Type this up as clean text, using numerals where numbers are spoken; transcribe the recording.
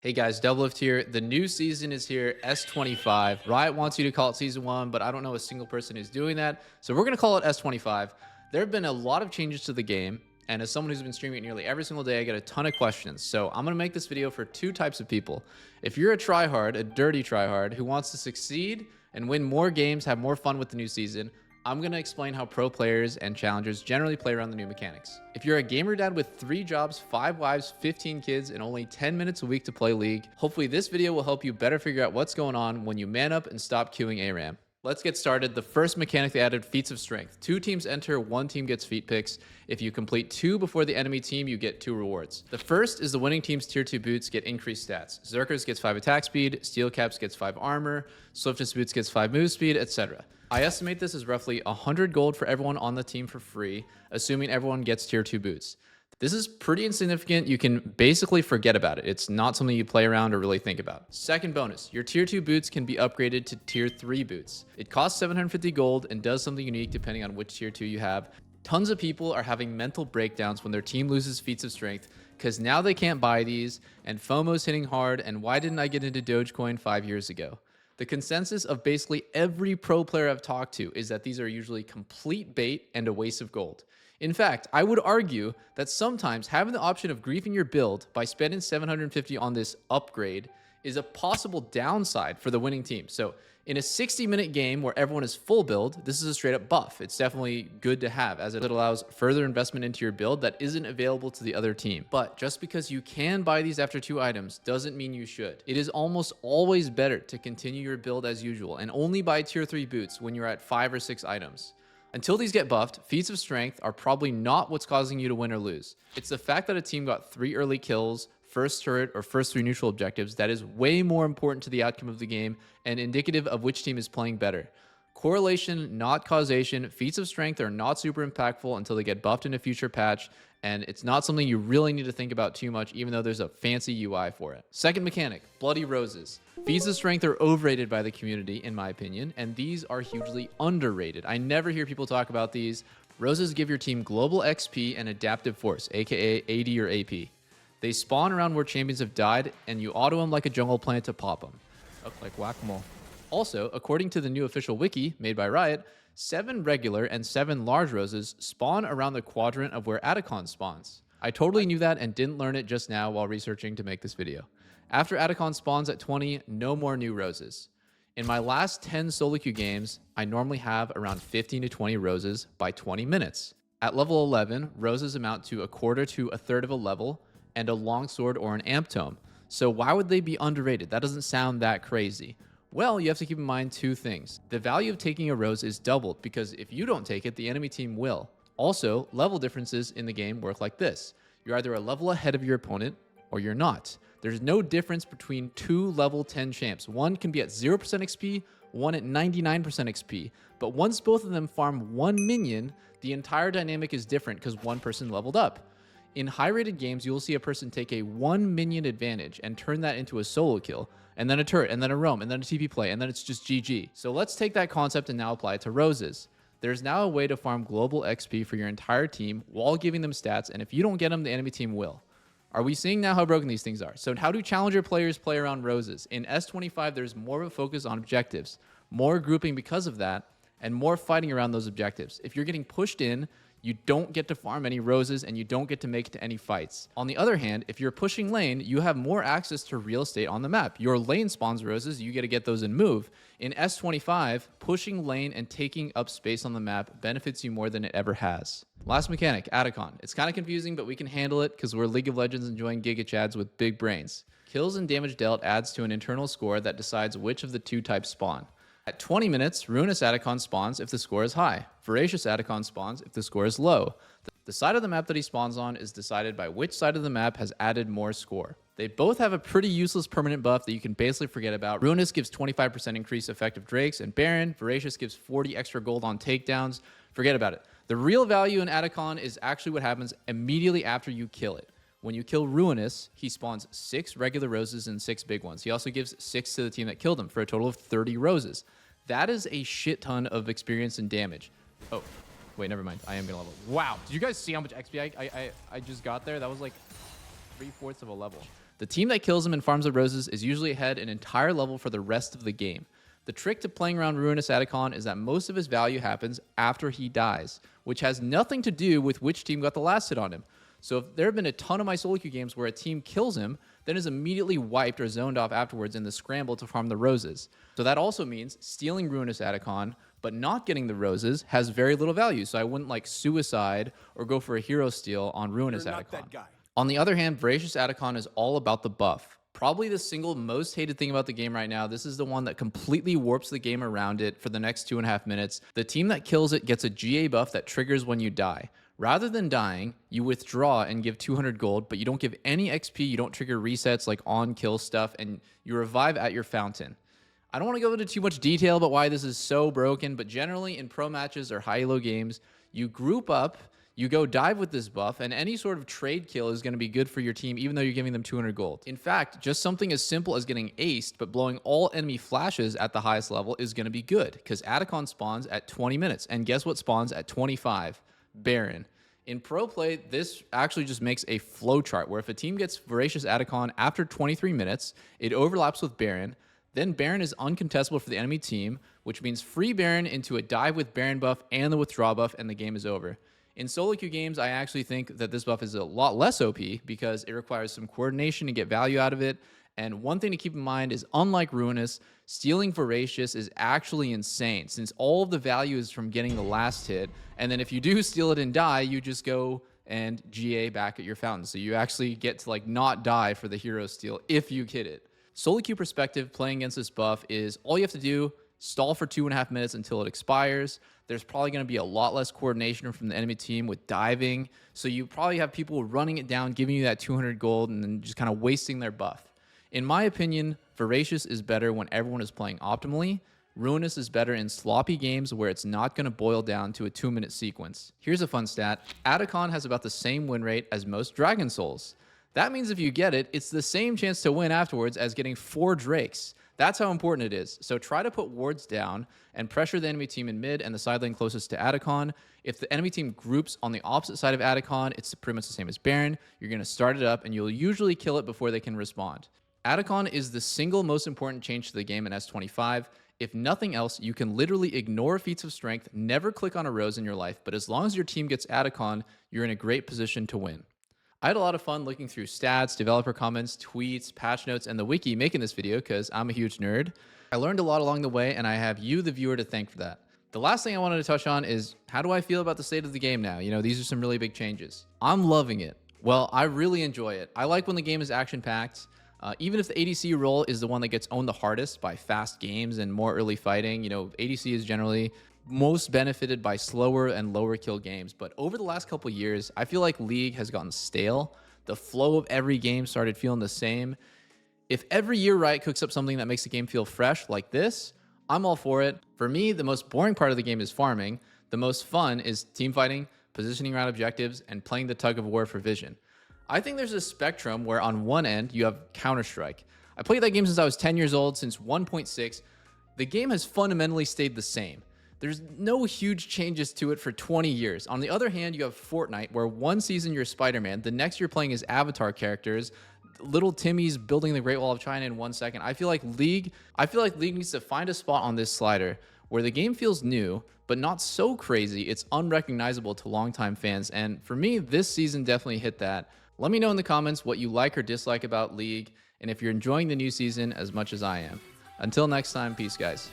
Hey guys, Doublelift here. The new season is here, S25. Riot wants you to call it Season 1, but I don't know a single person who's doing that. So we're going to call it S25. There have been a lot of changes to the game, and as someone who's been streaming it nearly every single day, I get a ton of questions. So I'm going to make this video for two types of people. If you're a tryhard, a dirty tryhard, who wants to succeed and win more games, have more fun with the new season, I'm going to explain how pro players and challengers generally play around the new mechanics. If you're a gamer dad with 3 jobs, 5 wives, 15 kids, and only 10 minutes a week to play League, hopefully this video will help you better figure out what's going on when you man up and stop queuing ARAM. Let's get started. The first mechanic they added, Feats of Strength. 2 teams enter, 1 team gets feat picks. If you complete 2 before the enemy team, you get 2 rewards. The first is the winning team's tier 2 boots get increased stats. Zerkers gets 5 attack speed, Steel Caps gets 5 armor, Swiftness boots gets 5 move speed, etc. I estimate this is roughly 100 gold for everyone on the team for free, assuming everyone gets tier 2 boots. This is pretty insignificant. You can basically forget about it. It's not something you play around or really think about. Second bonus, your tier 2 boots can be upgraded to tier 3 boots. It costs 750 gold and does something unique depending on which tier 2 you have. Tons of people are having mental breakdowns when their team loses Feats of Strength because now they can't buy these and FOMO's hitting hard, and why didn't I get into Dogecoin 5 years ago? The consensus of basically every pro player I've talked to is that these are usually complete bait and a waste of gold. In fact, I would argue that sometimes having the option of griefing your build by spending 750 on this upgrade is a possible downside for the winning team. So in a 60-minute game where everyone is full build, this is a straight up buff. It's definitely good to have, as it allows further investment into your build that isn't available to the other team. But just because you can buy these after 2 items doesn't mean you should. It is almost always better to continue your build as usual and only buy tier 3 boots when you're at 5 or 6 items. Until these get buffed, Feats of Strength are probably not what's causing you to win or lose. It's the fact that a team got 3 early kills, first turret, or first 3 neutral objectives that is way more important to the outcome of the game and indicative of which team is playing better. Correlation, not causation. Feats of Strength are not super impactful until they get buffed in a future patch, and it's not something you really need to think about too much, even though there's a fancy UI for it. Second mechanic, Bloody Roses. Feats of Strength are overrated by the community, in my opinion, and these are hugely underrated. I never hear people talk about these. Roses give your team global XP and adaptive force, aka AD or AP. They spawn around where champions have died, and you auto them like a jungle plant to pop them. Like whack-a-mole. Also, according to the new official wiki made by Riot, 7 regular and 7 large roses spawn around the quadrant of where Atakhan spawns. I totally knew that and didn't learn it just now while researching to make this video. After Atakhan spawns at 20, no more new roses. In my last 10 solo queue games, I normally have around 15 to 20 roses by 20 minutes. At level 11, roses amount to a quarter to a third of a level and a longsword or an amp tome. So why would they be underrated? That doesn't sound that crazy. Well, you have to keep in mind 2 things. The value of taking a rose is doubled because if you don't take it, the enemy team will. Also, level differences in the game work like this. You're either a level ahead of your opponent or you're not. There's no difference between 2 level 10 champs. One can be at 0% XP, one at 99% XP. But once both of them farm 1 minion, the entire dynamic is different because one person leveled up. In high-rated games, you will see a person take a 1 minion advantage and turn that into a solo kill, and then a turret, and then a roam, and then a TP play, and then it's just GG. So let's take that concept and now apply it to roses. There's now a way to farm global XP for your entire team while giving them stats, and if you don't get them, the enemy team will. Are we seeing now how broken these things are? So how do challenger players play around roses? In S25, there's more of a focus on objectives, more grouping because of that, and more fighting around those objectives. If you're getting pushed in, you don't get to farm any roses and you don't get to make it to any fights. On the other hand, if you're pushing lane, you have more access to real estate on the map. Your lane spawns roses, you get to get those and move. In S25, pushing lane and taking up space on the map benefits you more than it ever has. Last mechanic, Atakhan. It's kind of confusing, but we can handle it because we're League of Legends enjoying Giga Chads with big brains. Kills and damage dealt adds to an internal score that decides which of the 2 types spawn. At 20 minutes, Ruinous Atakhan spawns if the score is high. Voracious Atakhan spawns if the score is low. The side of the map that he spawns on is decided by which side of the map has added more score. They both have a pretty useless permanent buff that you can basically forget about. Ruinous gives 25% increased effective Drakes and Baron. Voracious gives 40 extra gold on takedowns. Forget about it. The real value in Atakhan is actually what happens immediately after you kill it. When you kill Ruinous, he spawns 6 regular roses and 6 big ones. He also gives 6 to the team that killed him for a total of 30 roses. That is a shit ton of experience and damage. Oh, wait, never mind. I am going to level. Wow. Did you guys see how much XP I just got there? That was like 3/4 of a level. The team that kills him and farms the roses is usually ahead an entire level for the rest of the game. The trick to playing around Ruinous Atakhan is that most of his value happens after he dies, which has nothing to do with which team got the last hit on him. So if there have been a ton of my solo queue games where a team kills him, then is immediately wiped or zoned off afterwards in the scramble to farm the roses. So that also means stealing Ruinous Atakhan, but not getting the roses has very little value. So I wouldn't like suicide or go for a hero steal on Ruinous Atakhan. On the other hand, Voracious Atakhan is all about the buff. Probably the single most hated thing about the game right now. This is the one that completely warps the game around it for the next 2.5 minutes. The team that kills it gets a GA buff that triggers when you die. Rather than dying, you withdraw and give 200 gold, but you don't give any XP, you don't trigger resets like on-kill stuff, and you revive at your fountain. I don't want to go into too much detail about why this is so broken, but generally in pro matches or high-elo games, you group up, you go dive with this buff, and any sort of trade kill is going to be good for your team, even though you're giving them 200 gold. In fact, just something as simple as getting aced, but blowing all enemy flashes at the highest level is going to be good, because Atakhan spawns at 20 minutes, and guess what spawns at 25? Baron. In pro play, this actually just makes a flowchart where if a team gets Voracious Atakhan after 23 minutes, it overlaps with Baron. Then Baron is uncontestable for the enemy team, which means free Baron into a dive with Baron buff and the withdraw buff, and the game is over. In solo queue games, I actually think that this buff is a lot less OP because it requires some coordination to get value out of it. And one thing to keep in mind is, unlike Ruinous, stealing Voracious is actually insane since all of the value is from getting the last hit. And then if you do steal it and die, you just go and GA back at your fountain. So you actually get to like not die for the hero steal if you hit it. Solo queue perspective, playing against this buff is all you have to do, stall for 2.5 minutes until it expires. There's probably going to be a lot less coordination from the enemy team with diving. So you probably have people running it down, giving you that 200 gold, and then just kind of wasting their buff. In my opinion, Voracious is better when everyone is playing optimally. Ruinous is better in sloppy games where it's not going to boil down to a 2-minute sequence. Here's a fun stat. Atakhan has about the same win rate as most Dragon Souls. That means if you get it, it's the same chance to win afterwards as getting 4 Drakes. That's how important it is. So try to put wards down and pressure the enemy team in mid and the side lane closest to Atakhan. If the enemy team groups on the opposite side of Atakhan, it's pretty much the same as Baron. You're going to start it up and you'll usually kill it before they can respond. Atakhan is the single most important change to the game in S25. If nothing else, you can literally ignore Feats of Strength, never click on a rose in your life, but as long as your team gets Atakhan, you're in a great position to win. I had a lot of fun looking through stats, developer comments, tweets, patch notes, and the wiki making this video because I'm a huge nerd. I learned a lot along the way, and I have you, the viewer, to thank for that. The last thing I wanted to touch on is, how do I feel about the state of the game now? You know, these are some really big changes. I'm loving it. Well, I really enjoy it. I like when the game is action-packed. Even if the ADC role is the one that gets owned the hardest by fast games and more early fighting, you know, ADC is generally most benefited by slower and lower kill games. But over the last couple years, I feel like League has gotten stale. The flow of every game started feeling the same. If every year Riot cooks up something that makes the game feel fresh like this, I'm all for it. For me, the most boring part of the game is farming. The most fun is team fighting, positioning around objectives, and playing the tug of war for vision. I think there's a spectrum where on one end you have Counter-Strike. I played that game since I was 10 years old, since 1.6. The game has fundamentally stayed the same. There's no huge changes to it for 20 years. On the other hand, you have Fortnite, where one season you're Spider-Man, the next you're playing as Avatar characters. Little Timmy's building the Great Wall of China in 1 second. I feel like League needs to find a spot on this slider where the game feels new, but not so crazy it's unrecognizable to longtime fans. And for me, this season definitely hit that. Let me know in the comments what you like or dislike about League, and if you're enjoying the new season as much as I am. Until next time, peace, guys.